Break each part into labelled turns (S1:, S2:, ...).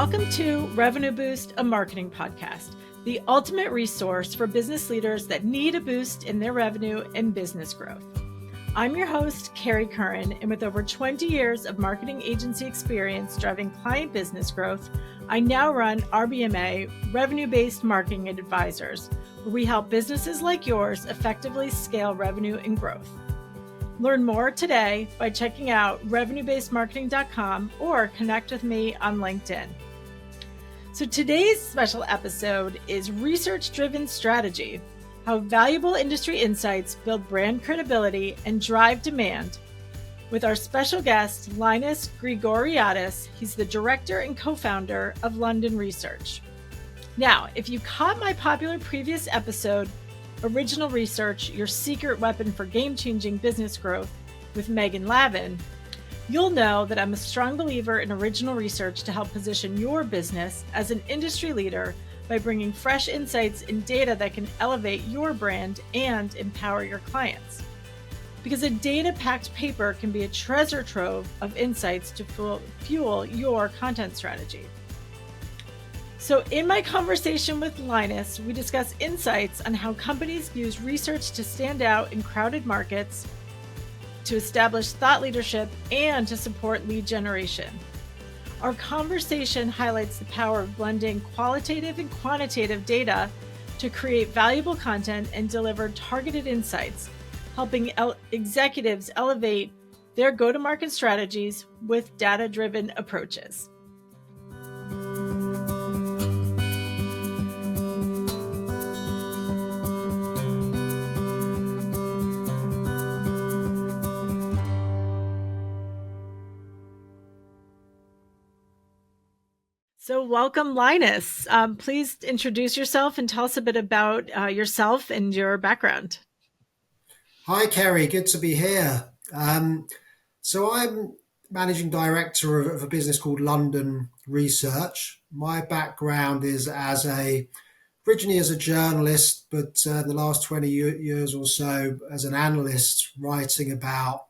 S1: Welcome to Revenue Boost, a marketing podcast, the ultimate resource for business leaders that need a boost in their revenue and business growth. I'm your host, Kerry Curran, and with over 20 years of marketing agency experience driving client business growth, I now run RBMA, Revenue-Based Marketing Advisors, where we help businesses like yours effectively scale revenue and growth. Learn more today by checking out revenuebasedmarketing.com or connect with me on LinkedIn. So today's special episode is Research-Driven Strategy, how valuable industry insights build brand credibility and drive demand, with our special guest, Linus Gregoriadis. He's the director and co-founder of London Research. Now, if you caught my popular previous episode, Original Research, Your Secret Weapon for Game-Changing Business Growth with Megan Lavin, you'll know that I'm a strong believer in original research to help position your business as an industry leader by bringing fresh insights and data that can elevate your brand and empower your clients. Because a data-packed paper can be a treasure trove of insights to fuel your content strategy. So in my conversation with Linus, we discuss insights on how companies use research to stand out in crowded markets, to establish thought leadership, and to support lead generation. Our conversation highlights the power of blending qualitative and quantitative data to create valuable content and deliver targeted insights, helping executives elevate their go-to-market strategies with data-driven approaches. So welcome, Linus. Please introduce yourself and tell us a bit about yourself and your background.
S2: Hi, Kerry. Good to be here. So I'm managing director of a business called London Research. My background is originally as a journalist, but the last 20 years or so as an analyst writing about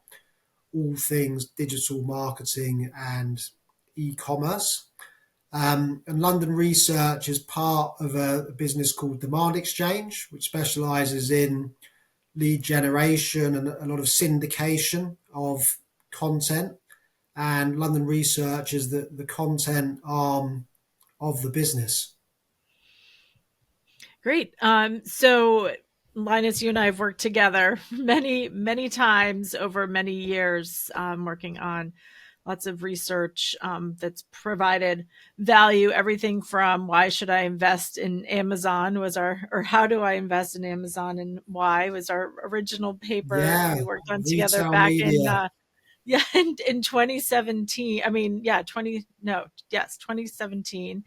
S2: all things digital marketing and e-commerce. And London Research is part of a business called Demand Exchange, which specializes in lead generation and a lot of syndication of content. And London Research is the content arm of the business.
S1: Great. So Linus, you and I have worked together many, many times over many years, working on lots of research that's provided value. Everything from why should I invest in Amazon or how do I invest in Amazon and why was our original paper
S2: Yeah,
S1: we worked on together
S2: retail
S1: back in
S2: media.
S1: in 2017. 2017.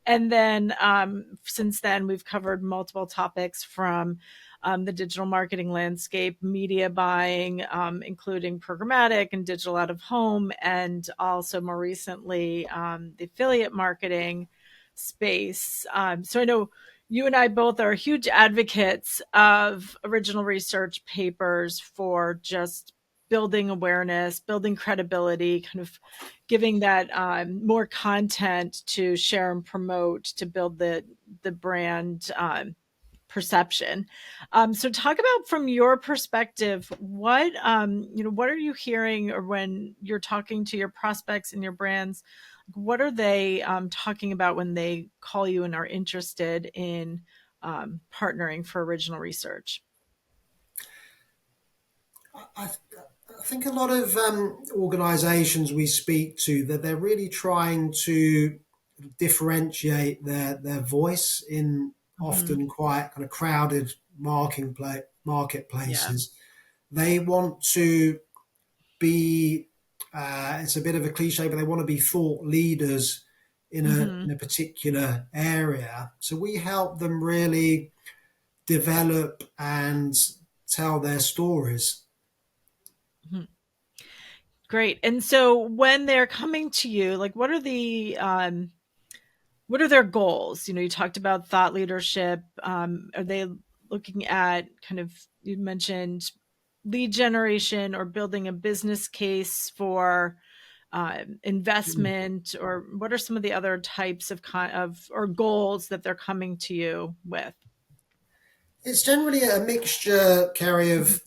S1: And then since then, we've covered multiple topics from the digital marketing landscape, media buying, including programmatic and digital out of home, and also more recently, the affiliate marketing space. So I know you and I both are huge advocates of original research papers for just building awareness, building credibility, kind of giving that more content to share and promote to build the brand perception. So talk about from your perspective, what are you hearing, or when you're talking to your prospects and your brands, what are they talking about when they call you and are interested in partnering for original research?
S2: I think a lot of organizations we speak to, that they're really trying to differentiate their voice in
S1: Mm-hmm.
S2: often quite kind of crowded
S1: Yeah.
S2: marketplaces. They want to be, it's a bit of a cliche, but they want to be thought leaders in
S1: Mm-hmm.
S2: a particular area. So we help them really develop and tell their stories.
S1: Mm-hmm. Great. And so when they're coming to you, like what are their goals? You talked about thought leadership. Are they looking at you mentioned lead generation or building a business case for investment, or what are some of the other types of or goals that they're coming to you with?
S2: It's generally a mixture, Kerry, of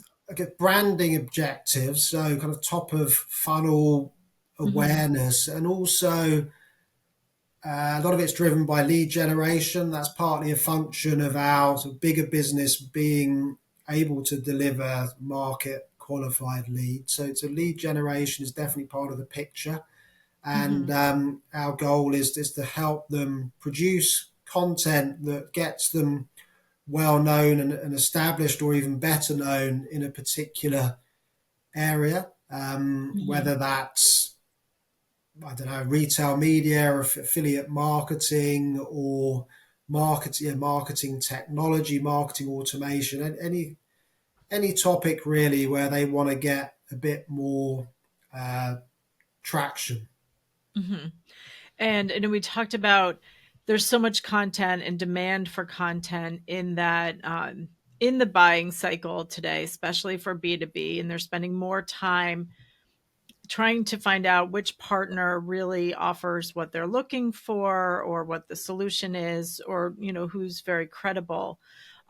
S2: branding objectives, so kind of top of funnel
S1: Mm-hmm.
S2: awareness, and also a lot of it's driven by lead generation. That's partly a function of our sort of bigger business being able to deliver market qualified leads. So lead generation is definitely part of the picture.
S1: Mm-hmm.
S2: And our goal is to help them produce content that gets them well known and established, or even better known in a particular area,
S1: Mm-hmm.
S2: whether that's, I don't know, retail media or affiliate marketing, or marketing technology, marketing automation, and any topic really where they want to get a bit more uh, traction.
S1: Mm-hmm. And we talked about there's so much content and demand for content in that in the buying cycle today, especially for B2B, and they're spending more time trying to find out which partner really offers what they're looking for, or what the solution is, or who's very credible.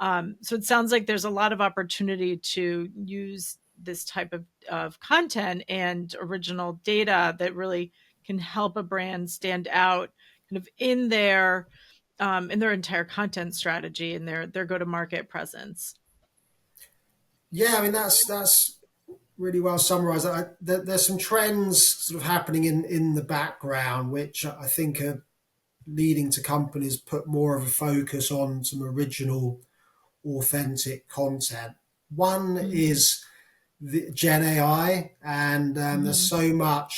S1: So it sounds like there's a lot of opportunity to use this type of content and original data that really can help a brand stand out kind of in their entire content strategy and their go-to-market presence.
S2: Yeah, I mean that's really well summarized. There's some trends sort of happening in the background, which I think are leading to companies put more of a focus on some original, authentic content. One
S1: Mm-hmm.
S2: is the Gen AI, and there's
S1: Mm-hmm.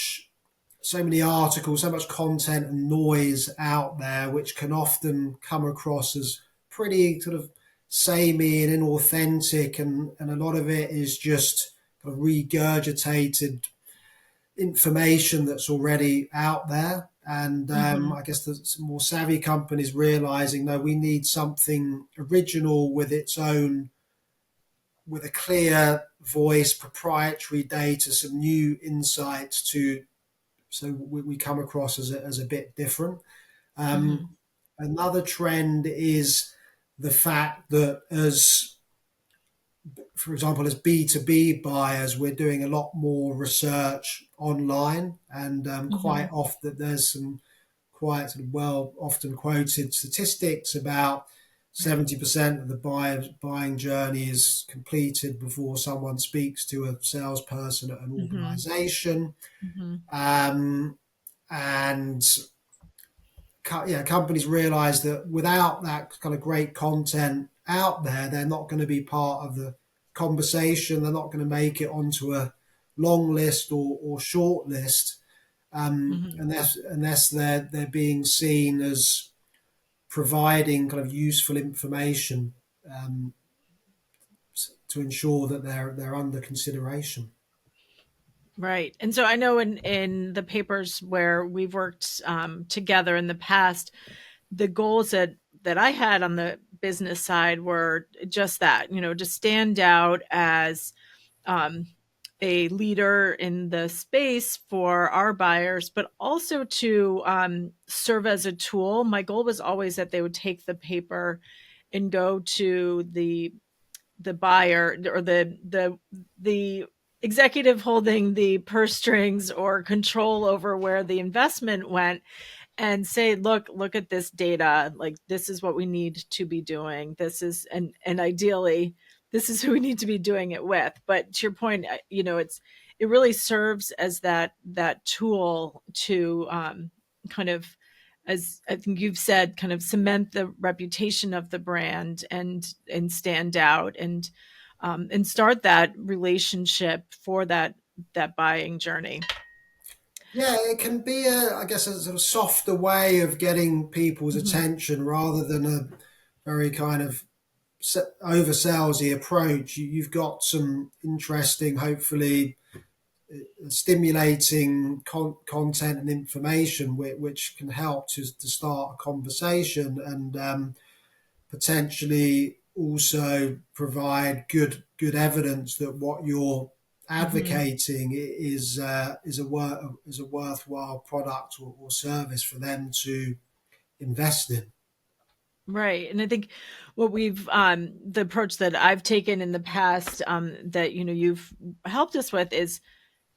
S2: so many articles, so much content and noise out there, which can often come across as pretty sort of samey and inauthentic, and a lot of it is just kind of regurgitated information that's already out there. And
S1: Mm-hmm.
S2: I guess the more savvy companies realizing, no, we need something original with its own, with a clear voice, proprietary data, some new insights to, so we come across as a bit different. Um,
S1: Mm-hmm.
S2: Another trend is the fact that, as for example, as B2B buyers, we're doing a lot more research online, and
S1: Mm-hmm.
S2: quite often there's some quite sort of well often quoted statistics about 70% of the buying journey is completed before someone speaks to a salesperson at an
S1: Mm-hmm.
S2: organization.
S1: Mm-hmm.
S2: Um, and companies realize that without that kind of great content out there, they're not going to be part of the conversation. They're not going to make it onto a long list or short list,
S1: Mm-hmm.
S2: unless they're being seen as providing kind of useful information, um, to ensure that they're under consideration.
S1: Right. And so I know in the papers where we've worked together in the past, the goals that I had on the business side were just that, to stand out as um, a leader in the space for our buyers, but also to serve as a tool. My goal was always that they would take the paper and go to the buyer, or the executive holding the purse strings or control over where the investment went, and say, look at this data, like this is what we need to be doing, this is, and ideally this is who we need to be doing it with. But to your point, it really serves as that tool to kind of, as I think you've said, kind of cement the reputation of the brand and stand out, and start that relationship for that buying journey.
S2: Yeah, it can be I guess, a sort of softer way of getting people's
S1: Mm-hmm.
S2: attention rather than a very kind of over salesy approach. You've got some interesting, hopefully stimulating content and information, which can help to start a conversation, and potentially also provide good evidence that what you're advocating is a worthwhile product or service for them to invest in.
S1: Right. And I think what we've the approach that I've taken in the past, that you've helped us with, is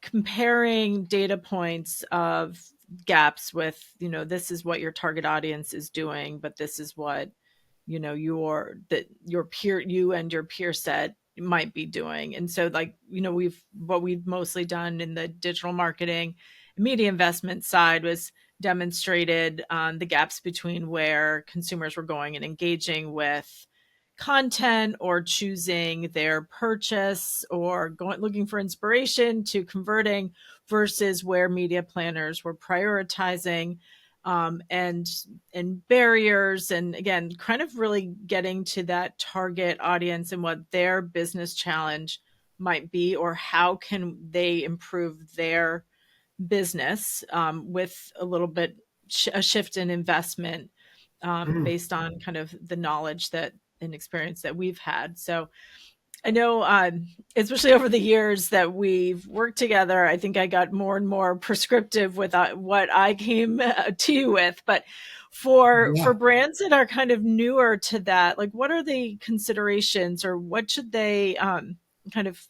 S1: comparing data points of gaps with, this is what your target audience is doing, but this is what your peer, you and your peer set might be doing. And so, like, we've mostly done in the digital marketing and media investment side was demonstrated the gaps between where consumers were going and engaging with content, or choosing their purchase, or going looking for inspiration, to converting, versus where media planners were prioritizing, and barriers, and again, kind of really getting to that target audience and what their business challenge might be, or how can they improve their business, with a little bit a shift in investment,
S2: Mm.
S1: based on kind of the knowledge that and experience that we've had. So I know, especially over the years that we've worked together, I think I got more and more prescriptive with what I came to you with. But for
S2: Yeah.
S1: brands that are kind of newer to that, like, what are the considerations, or what should they kind of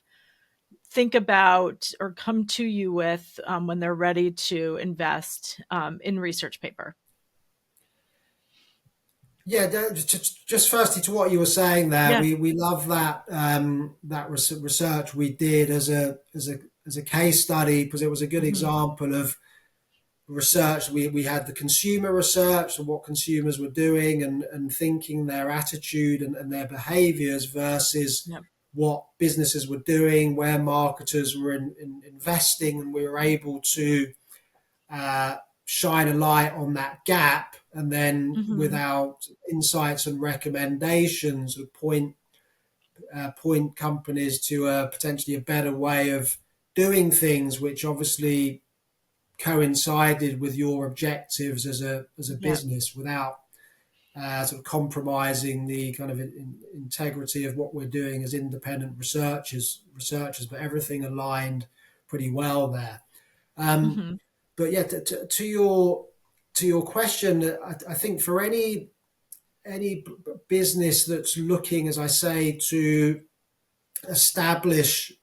S1: think about or come to you with, when they're ready to invest in research paper?
S2: Yeah, just firstly to what you were saying there,
S1: Yeah.
S2: we love that research we did as a case study, because it was a good
S1: Hmm.
S2: example of research. We had the consumer research and what consumers were doing and thinking, their attitude and their behaviors, versus
S1: Yep.
S2: what businesses were doing, where marketers were investing, and we were able to uh, shine a light on that gap, and then with
S1: Hmm.
S2: our insights and recommendations would point companies to potentially a better way of doing things, which obviously coincided with your objectives as a
S1: Yep.
S2: business, without sort of compromising the kind of integrity of what we're doing as independent researchers, but everything aligned pretty well there. Um,
S1: Hmm.
S2: but yeah, to your question, I think for any business that's looking, as I say, to establish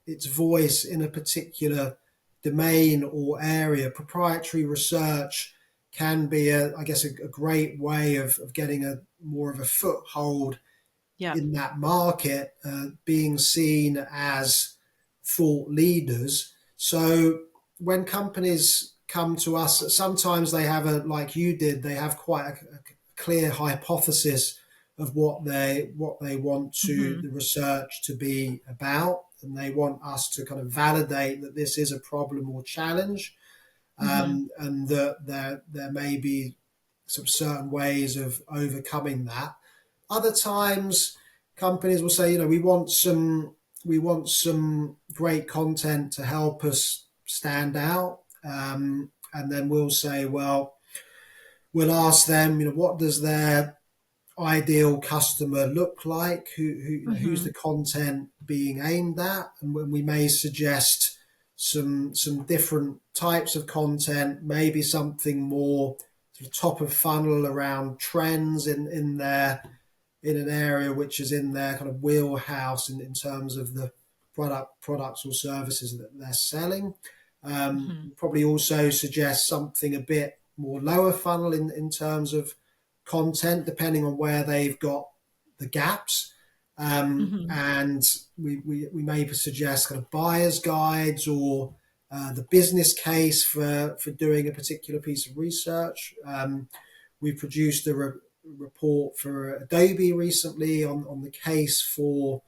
S2: its voice in a particular domain or area, proprietary research can be, I guess, a great way of getting a more of a foothold
S1: Yep.
S2: in that market, being seen as thought leaders. So when companies come to us, sometimes they have like you did, they have quite a clear hypothesis of what they want to
S1: Hmm.
S2: the research to be about, and they want us to kind of validate that this is a problem or challenge,
S1: Hmm.
S2: and that there may be some certain ways of overcoming that. Other times, companies will say, we want some great content to help us stand out, and then we'll say, well, we'll ask them, what does their ideal customer look like? Who's
S1: Hmm.
S2: the content being aimed at? And when we may suggest some different types of content, maybe something more sort of top of funnel around trends in an area which is in their kind of wheelhouse in terms of the products or services that they're selling.
S1: Hmm.
S2: Probably also suggest something a bit more lower funnel in terms of content, depending on where they've got the gaps.
S1: Hmm.
S2: And we may suggest kind of buyer's guides, or the business case for doing a particular piece of research. We produced a report for Adobe recently on the case for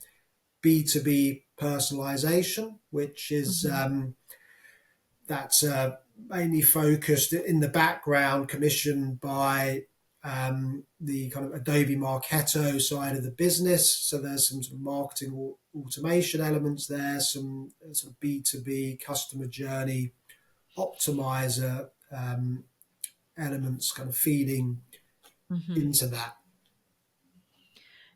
S2: B2B personalization, which is
S1: Hmm.
S2: that's mainly focused in the background, commissioned by the kind of Adobe Marketo side of the business. So there's some sort of marketing automation elements there, some sort of B2B customer journey optimizer elements kind of feeding
S1: Hmm.
S2: into that.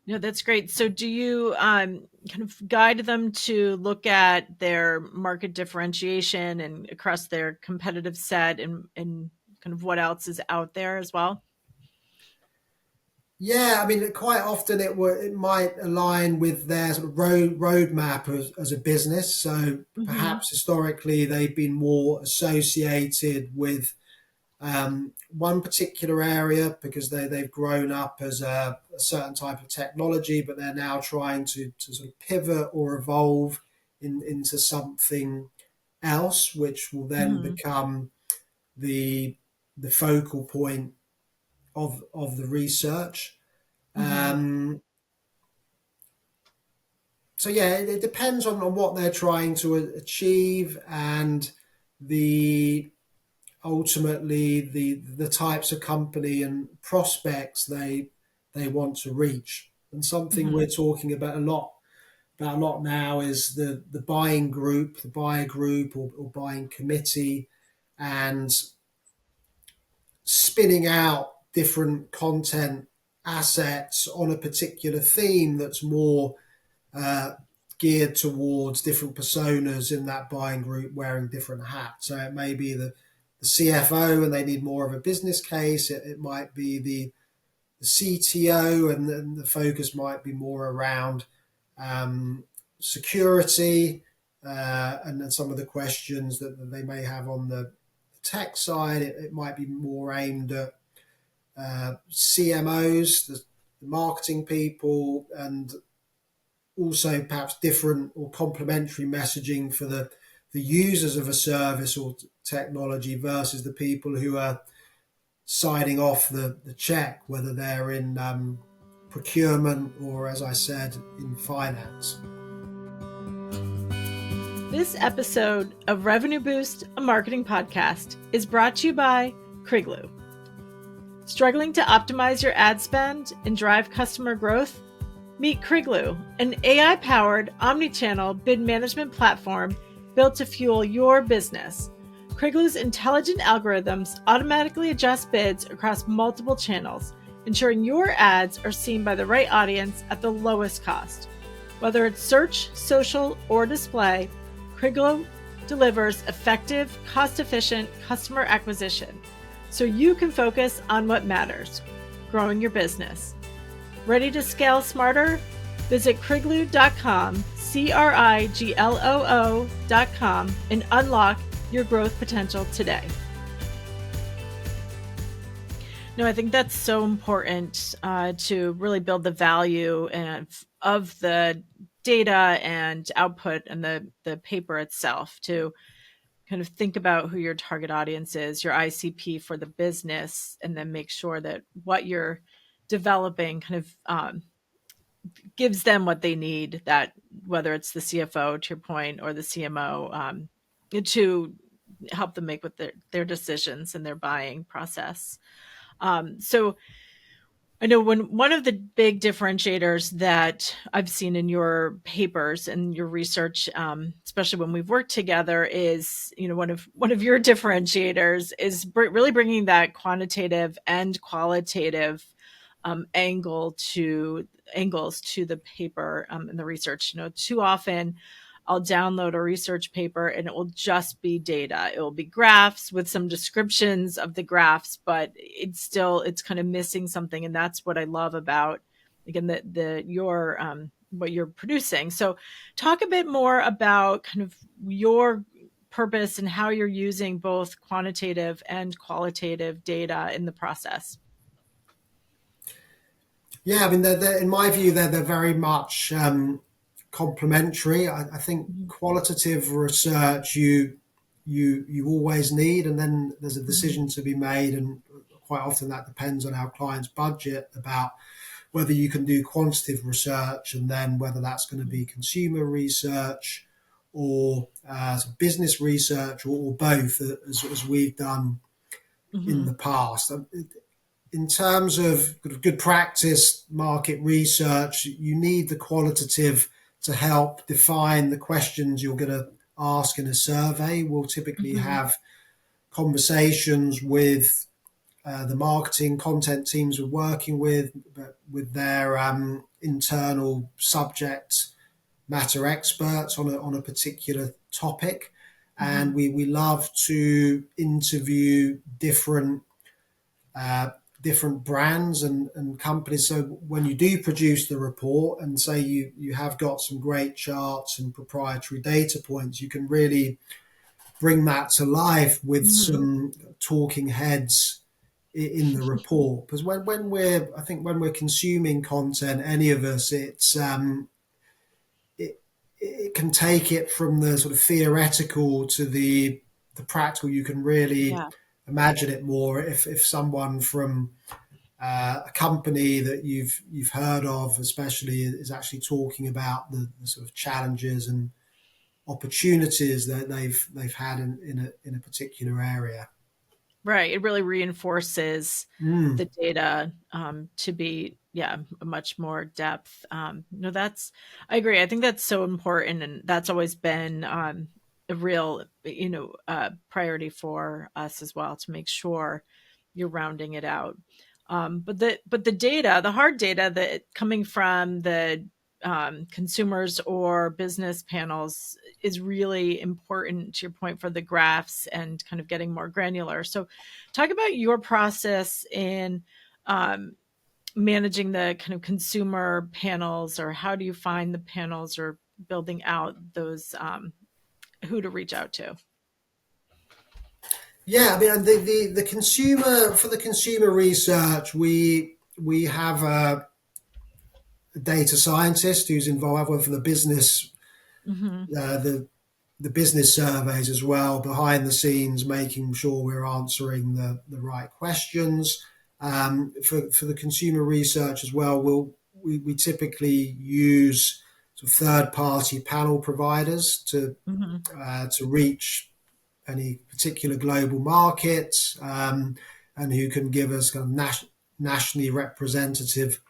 S1: No, that's great. So do you kind of guide them to look at their market differentiation and across their competitive set and kind of what else is out there as well?
S2: Yeah, I mean, quite often it might align with their sort of roadmap as a business. So
S1: Mm-hmm.
S2: perhaps historically they've been more associated with one particular area because they've grown up as a certain type of technology, but they're now trying to sort of pivot or evolve into something else, which will then
S1: Mm-hmm.
S2: become the the focal point of the research.
S1: Mm-hmm.
S2: Um, so yeah, it depends on what they're trying to achieve and the ultimately the types of company and prospects they want to reach. And something
S1: Mm-hmm.
S2: we're talking about a lot now is the buying group, the buyer group or buying committee, and spinning out different content assets on a particular theme that's more uh, geared towards different personas in that buying group wearing different hats. So it may be the CFO and they need more of a business case. It might be the CTO and the focus might be more around security and then some of the questions that they may have on the tech side. It might be more aimed at CMOs, the marketing people, and also perhaps different or complementary messaging for the users of a service or technology versus the people who are signing off the check, whether they're in procurement or, as I said, in finance.
S1: This episode of Revenue Boost, a marketing podcast, is brought to you by Kriglu. Struggling to optimize your ad spend and drive customer growth? Meet Kriglu, an AI-powered omni-channel bid management platform built to fuel your business. Kriglu's intelligent algorithms automatically adjust bids across multiple channels, ensuring your ads are seen by the right audience at the lowest cost. Whether it's search, social, or display, Kriglu delivers effective, cost-efficient customer acquisition so you can focus on what matters, growing your business. Ready to scale smarter? Visit Kriglu.com, Kriglo.com, and unlock your growth potential today. No, I think that's so important to really build the value of the data and output and the paper itself to kind of think about who your target audience is, your ICP for the business, and then make sure that what you're developing kind of gives them what they need, that whether it's the CFO to your point or the CMO to help them make with their decisions and their buying process. So I know one of the big differentiators that I've seen in your papers and your research, especially when we've worked together, is one of your differentiators is really bringing that quantitative and qualitative angles to the paper and the research. Too often I'll download a research paper and it will just be data. It will be graphs with some descriptions of the graphs, but it's kind of missing something. And that's what I love about, again, your what you're producing. So talk a bit more about kind of your purpose and how you're using both quantitative and qualitative data in the process.
S2: Yeah, I mean, in my view, they're very much complementary. I think
S1: Mm-hmm.
S2: qualitative research you always need, and then there's a
S1: Mm-hmm.
S2: decision to be made, and quite often that depends on our client's budget about whether you can do quantitative research, and then whether that's going to be consumer research or business research or both, as we've done in
S1: Mm-hmm.
S2: the past. In terms of good practice market research, you need the qualitative to help define the questions you're going to ask in a survey. We'll typically
S1: Mm-hmm.
S2: have conversations with the marketing content teams were working with their internal subject matter experts on a particular topic. And
S1: Hmm.
S2: we love to interview uh, different brands and companies. So when you do produce the report and say you have got some great charts and proprietary data points, you can really bring that to life with
S1: Hmm.
S2: some talking heads in the report. Because I think when we're consuming content, any of us, it, it can take it from the sort of theoretical to the practical. You can really
S1: Yeah.
S2: imagine it more if someone from a company that you've heard of, especially, is actually talking about the sort of challenges and opportunities that they've had in a particular area.
S1: Right. It really reinforces the
S2: Mm.
S1: data to be, yeah, a much more depth. No, I agree. I think that's so important. And that's always been a real, priority for us as well to make sure you're rounding it out. But the data, the hard data that coming from the consumers or business panels is really important to your point for the graphs and kind of getting more granular. So talk about your process in um, managing the kind of consumer panels, or how do you find the panels or building out those who to reach out to?
S2: Yeah, I mean the consumer for the consumer research, we have a data scientist who's involved with the business
S1: Hmm.
S2: uh, the the business surveys as well, behind the scenes, making sure we're answering the right questions. For the consumer research as well, we typically use sort of third party panel providers
S1: Hmm.
S2: to reach any particular global market, and who can give us kind of nationally representative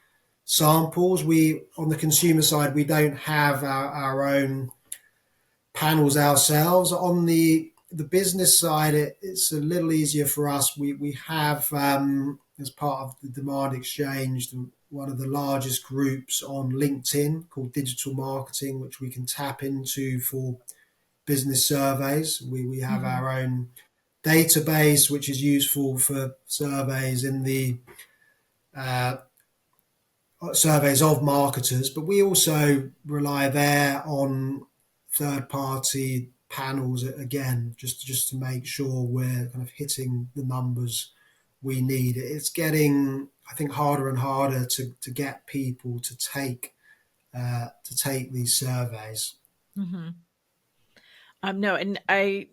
S2: samples. We on the consumer side, we don't have our own panels ourselves. On the business side, it's a little easier for us. We have, as part of the demand exchange, one of the largest groups on LinkedIn called Digital Marketing, which we can tap into for business surveys. We have
S1: Hmm.
S2: our own database, which is useful for surveys in the uh, surveys of marketers, but we also rely there on third party panels again, just to make sure we're kind of hitting the numbers we need. It's getting, I think, harder and harder to get people to take these surveys.
S1: Hmm. No, and I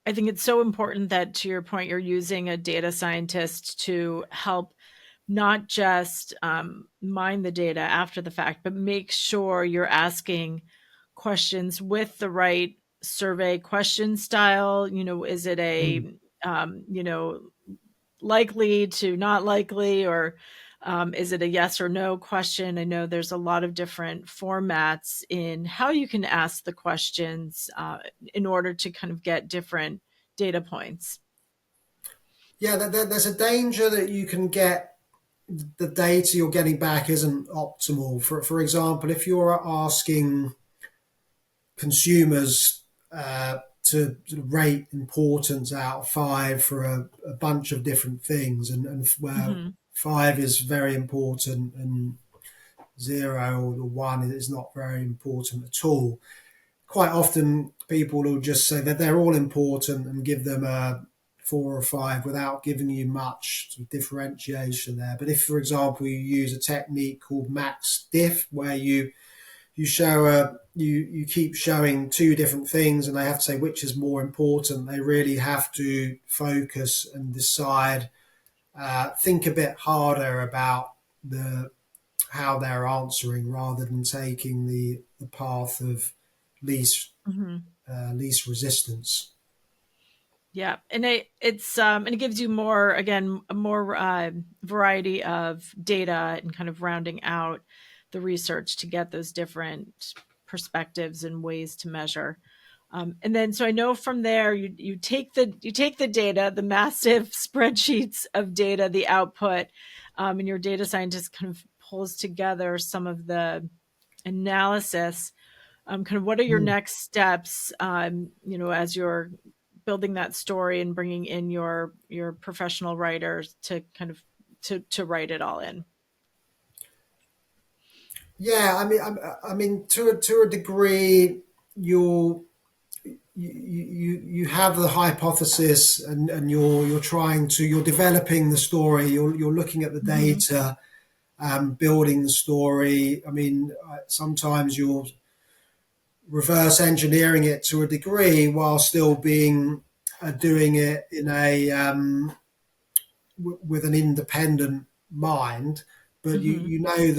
S1: think it's so important that, to your point, you're using a data scientist to help not just mine the data after the fact, but make sure you're asking questions with the right survey question style. Is it
S2: Mm.
S1: a, likely to not likely, or is it a yes or no question? I know there's a lot of different formats in how you can ask the questions in order to kind of get different data points.
S2: Yeah, there's a danger that you can get the data you're getting back isn't optimal. For example, if you're asking consumers to sort of rate importance out of five for a bunch of different things, and where
S1: Hmm.
S2: five is very important and zero or the one is not very important at all. Quite often, people will just say that they're all important and give them a four or five without giving you much sort of differentiation there. But if, for example, you use a technique called max diff, where you keep showing two different things and they have to say which is more important, they really have to focus and decide, think a bit harder about the how they're answering, rather than taking the path of least
S1: Hmm.
S2: least resistance.
S1: Yeah, and it gives you more, again, a more variety of data and kind of rounding out the research to get those different perspectives and ways to measure. And then, so I know from there, you take the data, the massive spreadsheets of data, the output, and your data scientist kind of pulls together some of the analysis. Kind of what are your
S2: Mm.
S1: next steps? As you're building that story and bringing in your professional writers to kind of to write it all in.
S2: Yeah, I mean, to a degree, you'll you have the hypothesis, and you're developing the story. You're looking at the
S1: Mm-hmm.
S2: data, building the story. I mean, sometimes you're reverse engineering it to a degree while still being doing it in a with an independent mind. But
S1: Mm-hmm.
S2: you know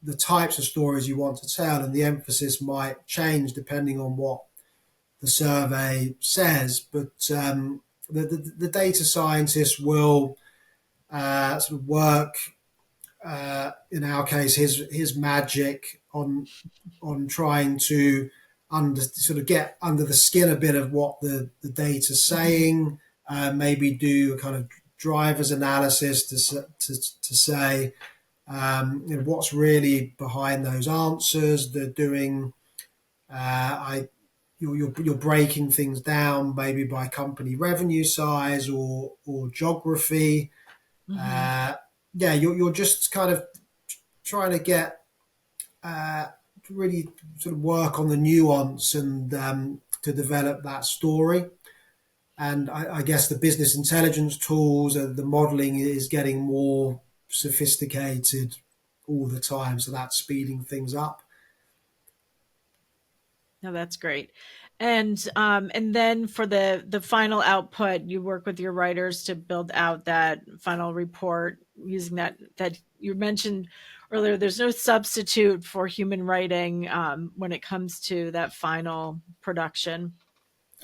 S2: the types of stories you want to tell, and the emphasis might change depending on what the survey says. But the data scientist will sort of work, in our case, his magic on trying to sort of get under the skin a bit of what the data's
S1: Mm-hmm.
S2: saying, maybe do a kind of driver's analysis to say what's really behind those answers. They're doing, you're breaking things down maybe by company revenue size or geography.
S1: Mm-hmm.
S2: Uh, yeah, you're just kind of trying to get uh, really sort of work on the nuance and to develop that story. And I guess the business intelligence tools and the modeling is getting more sophisticated all the time, so that's speeding things up.
S1: No, that's great. And then for the final output, you work with your writers to build out that final report using that you mentioned earlier. There's no substitute for human writing when it comes to that final production.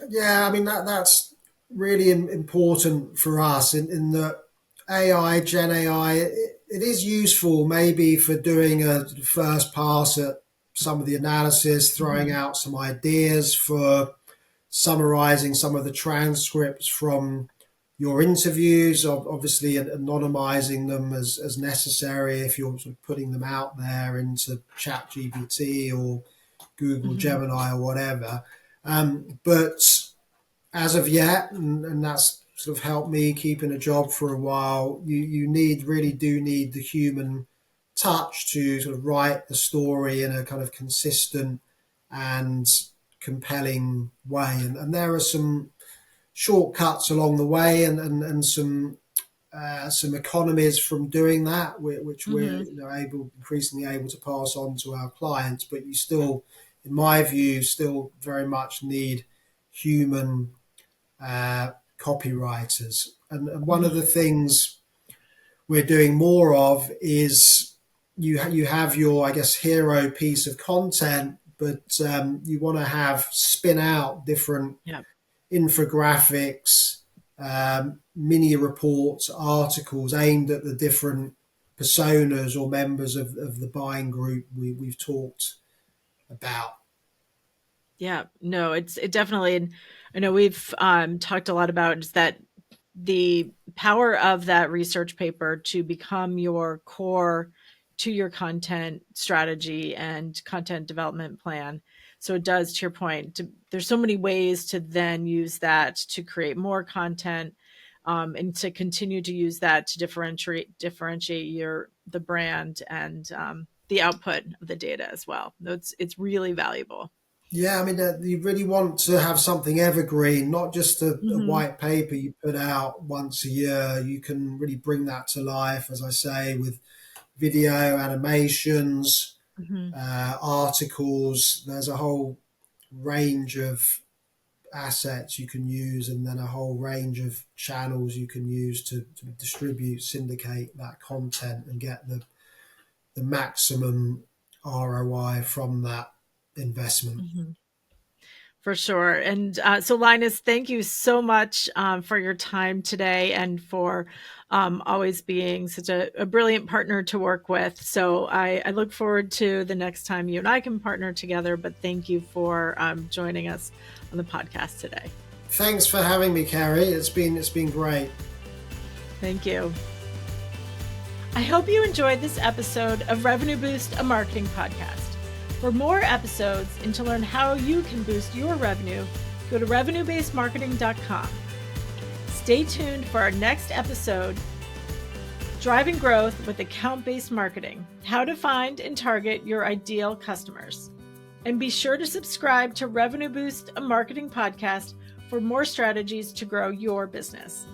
S2: Yeah, I mean that's really important for us in that AI, Gen AI, it is useful maybe for doing a first pass at some of the analysis, throwing
S1: Hmm.
S2: out some ideas for summarizing some of the transcripts from your interviews, obviously anonymizing them as necessary if you're sort of putting them out there into Chat GPT or Google
S1: Hmm.
S2: Gemini or whatever. But as of yet, and that's sort of helped me keeping a job for a while, you really do need the human touch to sort of write the story in a kind of consistent and compelling way. And there are some shortcuts along the way, and some economies from doing that, which we're
S1: Hmm.
S2: increasingly able to pass on to our clients. But you still, in my view, still very much need human copywriters. And one of
S1: Hmm.
S2: the things we're doing more of is you have your, I guess, hero piece of content, but you want to have spin out different
S1: Yeah.
S2: infographics, mini reports, articles aimed at the different personas or members of the buying group we've talked about.
S1: Yeah, no, it definitely. And I know we've talked a lot about just that the power of that research paper to become your core to your content strategy and content development plan. So it does, to your point, there's so many ways to then use that to create more content, and to continue to use that to differentiate your the brand and the output of the data as well. It's really valuable.
S2: Yeah, I mean, you really want to have something evergreen, not just a
S1: Hmm.
S2: white paper you put out once a year. You can really bring that to life, as I say, with video, animations,
S1: Hmm.
S2: articles. There's a whole range of assets you can use, and then a whole range of channels you can use to distribute, syndicate that content and get the maximum ROI from that investment.
S1: Hmm. For sure. And so, Linus, thank you so much for your time today and for always being such a brilliant partner to work with. So I look forward to the next time you and I can partner together. But thank you for joining us on the podcast today.
S2: Thanks for having me, Kerry. It's been great.
S1: Thank you. I hope you enjoyed this episode of Revenue Boost, a marketing podcast. For more episodes and to learn how you can boost your revenue, go to revenuebasedmarketing.com. Stay tuned for our next episode, Driving Growth with Account-Based Marketing, how to find and target your ideal customers. And be sure to subscribe to Revenue Boost, a marketing podcast for more strategies to grow your business.